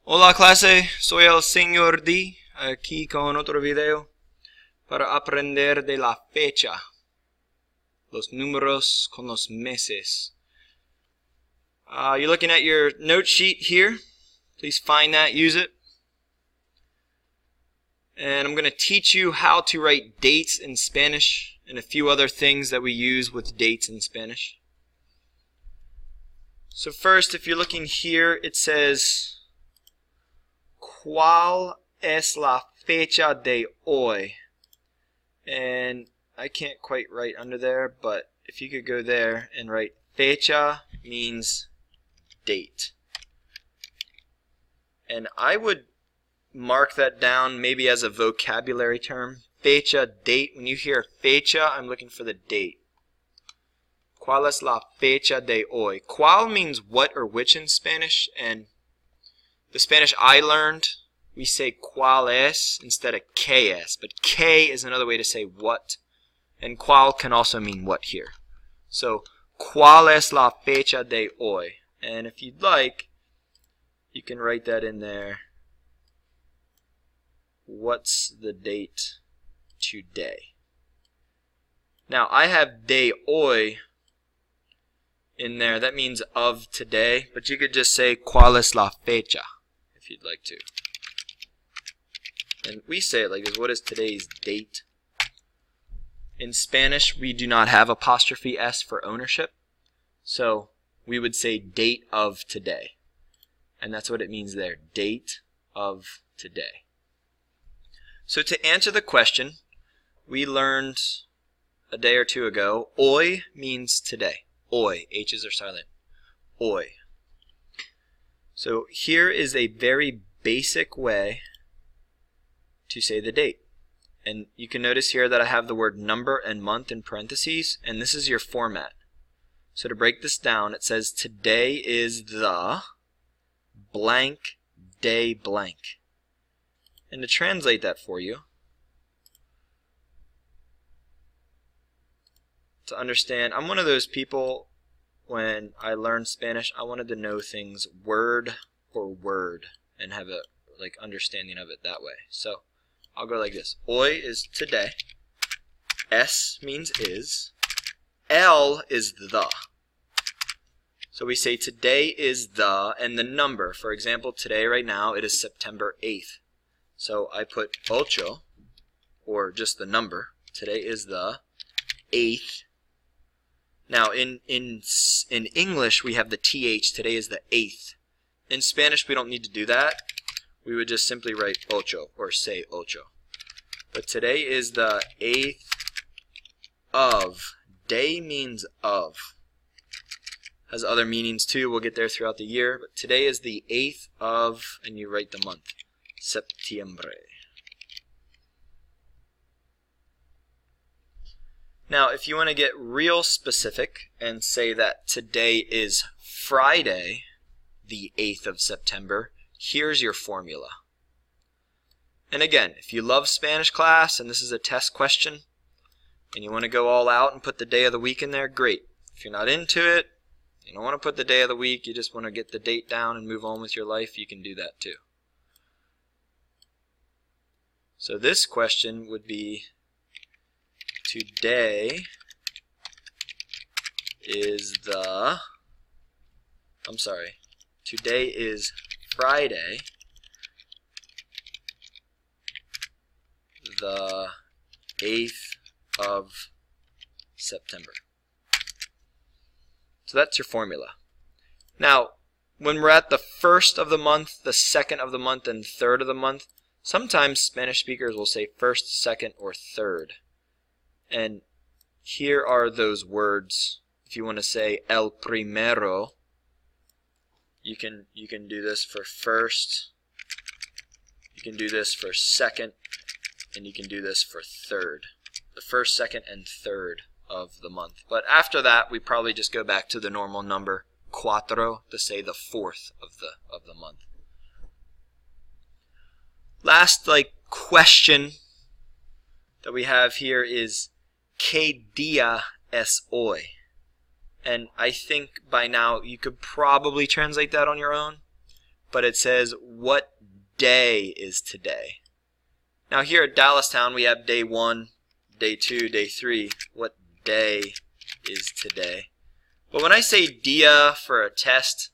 Hola clase, soy el Señor D, aquí con otro video para aprender de la fecha, los números con los meses. You're looking at your note sheet here. Please find that, use it. And I'm going to teach you how to write dates in Spanish and a few other things that we use with dates in Spanish. So first, if you're looking here, it says ¿Cuál es la fecha de hoy? And I can't quite write under there, but if you could go there and write fecha means date. And I would mark that down maybe as a vocabulary term. Fecha, date. When you hear fecha, I'm looking for the date. ¿Cuál es la fecha de hoy? ¿Cuál means what or which in Spanish, and the Spanish I learned, we say ¿cuál es instead of ¿qué es? But ¿qué is another way to say what, and ¿cuál can also mean what here. So, ¿cuál es la fecha de hoy? And if you'd like, you can write that in there. What's the date today? Now, I have de hoy in there. That means of today, but you could just say ¿cuál es la fecha? If you'd like to. And we say it like this: what is today's date? In Spanish, we do not have apostrophe S for ownership, so we would say date of today. And that's what it means there, date of today. So to answer the question, we learned a day or two ago, hoy means today. Hoy, H's are silent. Hoy. So here is a very basic way to say the date. And you can notice here that I have the word number and month in parentheses, and this is your format. So to break this down, it says today is the blank day blank. And to translate that for you, to understand, I'm one of those people, when I learned Spanish, I wanted to know things word for word and have a understanding of it that way. So I'll go like this. Hoy is today. S means is. El is the. So we say today is the, and the number. For example, today right now it is September 8th. So I put ocho, or just the number. Today is the 8th. Now in English we have the TH. Today is the 8th. In Spanish we don't need to do that. We would just simply write ocho, or say ocho. But today is the 8th of. Day means of. Has other meanings too. We'll get there throughout the year. But today is the 8th of, and you write the month. Septiembre. Now, if you want to get real specific and say that today is Friday, the 8th of September, here's your formula. And again, if you love Spanish class and this is a test question and you want to go all out and put the day of the week in there, great. If you're not into it, you don't want to put the day of the week, you just want to get the date down and move on with your life, you can do that too. So this question would be, today is today is Friday, the 8th of September. So that's your formula. Now, when we're at the 1st of the month, the 2nd of the month, and 3rd of the month, sometimes Spanish speakers will say 1st, 2nd, or 3rd. And here are those words. If you want to say el primero, you can do this for 1st, you can do this for 2nd, and you can do this for 3rd. The 1st, 2nd, and 3rd of the month. But after that, we probably just go back to the normal number, cuatro, to say the 4th of the month. Last question that we have here is ¿Qué día es hoy? And I think by now you could probably translate that on your own. but it says what day is today. Now here at Dallastown we have day 1, day 2, day 3. What day is today? But when I say dia for a test,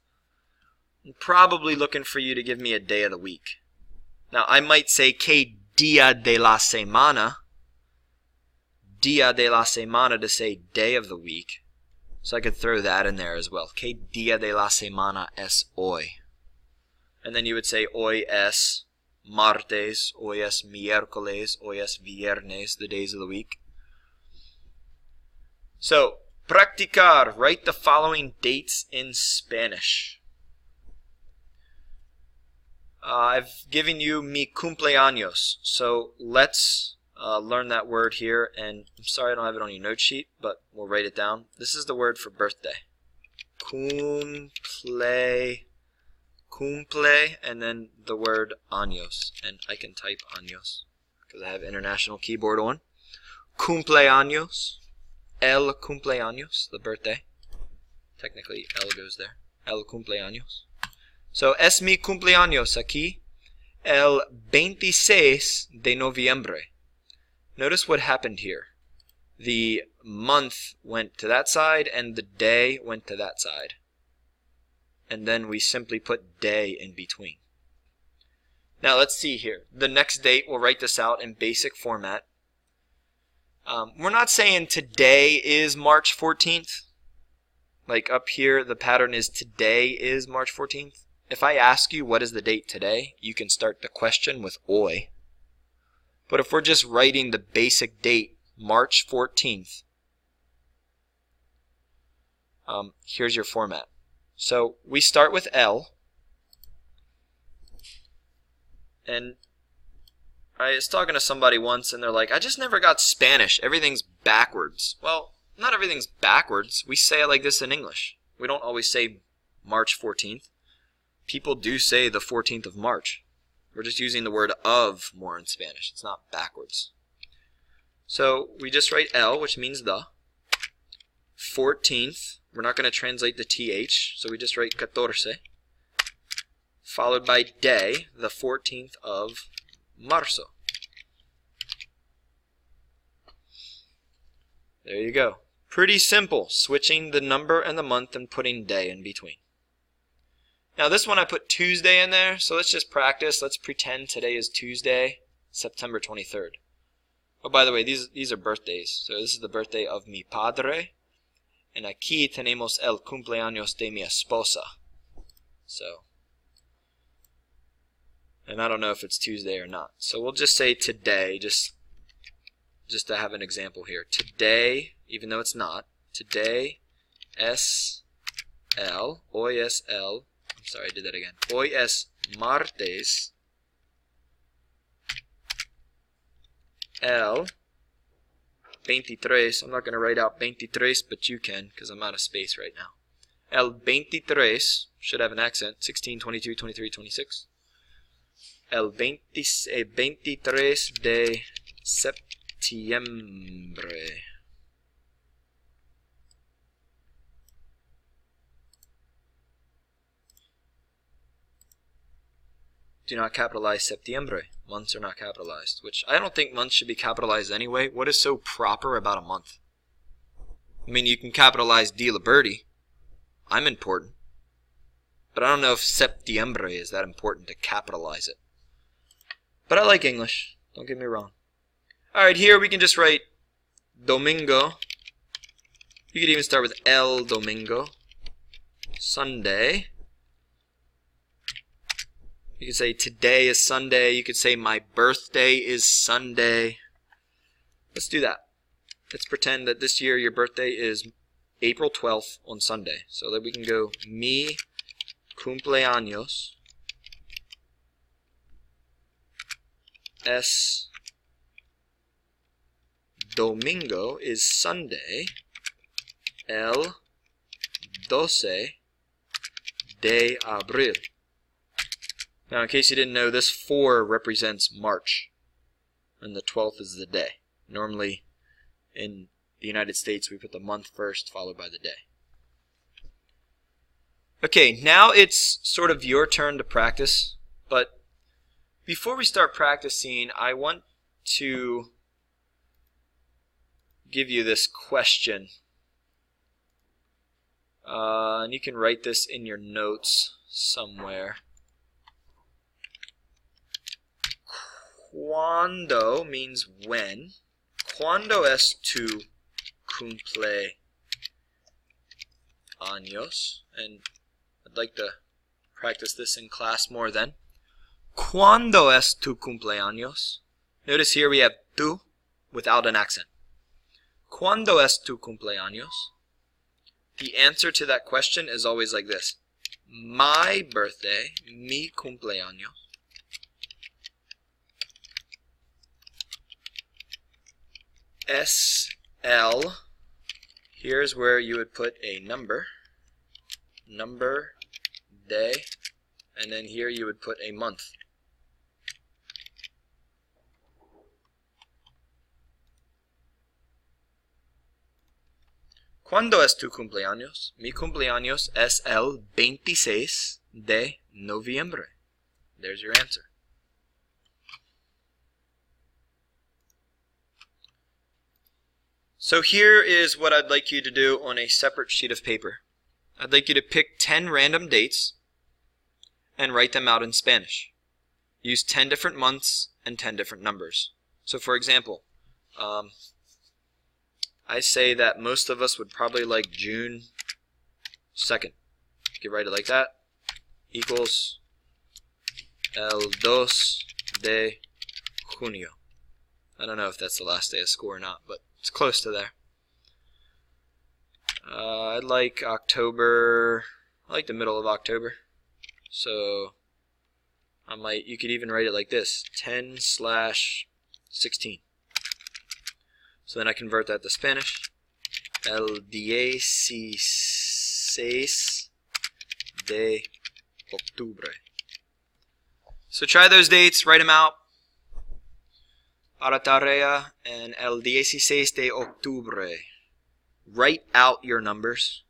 I'm probably looking for you to give me a day of the week. Now I might say que dia de la semana. Dia de la semana to say day of the week. So I could throw that in there as well. Que dia de la semana es hoy? And then you would say hoy es martes, hoy es miércoles, hoy es viernes, the days of the week. So, practicar, write the following dates in Spanish. I've given you mi cumpleaños, so let's learn that word here. And I'm sorry I don't have it on your note sheet, but we'll write it down. This is the word for birthday. Cumple, and then the word años. And I can type años because I have international keyboard on. Cumpleaños. El cumpleaños, the birthday. Technically, el goes there. El cumpleaños. So, es mi cumpleaños aquí el 26 de noviembre. Notice what happened here. The month went to that side and the day went to that side. And then we simply put day in between. Now let's see here. The next date, we'll write this out in basic format. We're not saying today is March 14th. Like up here, the pattern is today is March 14th. If I ask you what is the date today, you can start the question with hoy. But if we're just writing the basic date, March 14th, here's your format. So we start with el. And I was talking to somebody once and they're like, I just never got Spanish. Everything's backwards. Well, not everything's backwards. We say it like this in English. We don't always say March 14th. People do say the 14th of March. We're just using the word of more in Spanish. It's not backwards. So we just write el, which means the. 14th, we're not going to translate the th, so we just write 14. Followed by day, the 14th of marzo. There you go. Pretty simple, switching the number and the month and putting day in between. Now this one I put Tuesday in there, so let's just practice. Let's pretend today is Tuesday, September 23rd. Oh, by the way, these are birthdays. So this is the birthday of mi padre. And aquí tenemos el cumpleaños de mi esposa. So, and I don't know if it's Tuesday or not. So we'll just say today, just to have an example here. Today, even though it's not, today es el, hoy es el, I'm sorry, I did that again. Hoy es martes el 23. I'm not going to write out 23, but you can because I'm out of space right now. El 23 should have an accent. 16, 22, 23, 26. El 23 de septiembre. Do not capitalize septiembre. Months are not capitalized, which I don't think months should be capitalized anyway. What is so proper about a month? I mean, you can capitalize Di Liberty. I'm important. But I don't know if septiembre is that important to capitalize it. But I like English. Don't get me wrong. Alright, here we can just write domingo. You could even start with el domingo. Sunday. You could say today is Sunday. You could say my birthday is Sunday. Let's do that. Let's pretend that this year your birthday is April 12th on Sunday. So that we can go mi cumpleaños es domingo is Sunday el 12 de abril. Now, in case you didn't know, this 4 represents March, and the 12th is the day. Normally, in the United States, we put the month first, followed by the day. Okay, now it's sort of your turn to practice, but before we start practicing, I want to give you this question. And you can write this in your notes somewhere. Cuando means when. Cuando es tu cumpleaños? And I'd like to practice this in class more then. Cuando es tu cumpleaños? Notice here we have tu without an accent. Cuando es tu cumpleaños? The answer to that question is always like this. My birthday, mi cumpleaños, es el, here's where you would put a number, day, and then here you would put a month. ¿Cuándo es tu cumpleaños? Mi cumpleaños es el 26 de noviembre. There's your answer. So here is what I'd like you to do on a separate sheet of paper. I'd like you to pick 10 random dates and write them out in Spanish. Use 10 different months and 10 different numbers. So for example, I say that most of us would probably like June 2nd. You can write it like that. Equals el 2 de junio. I don't know if that's the last day of school or not, but it's close to there. I'd like October, I like the middle of October. So you could even write it like this, 10/16. So then I convert that to Spanish. El 16 de octubre. So try those dates, write them out. Para tarea and el 16 de octubre. Write out your numbers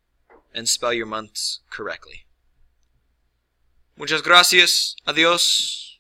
and spell your months correctly. Muchas gracias. Adiós.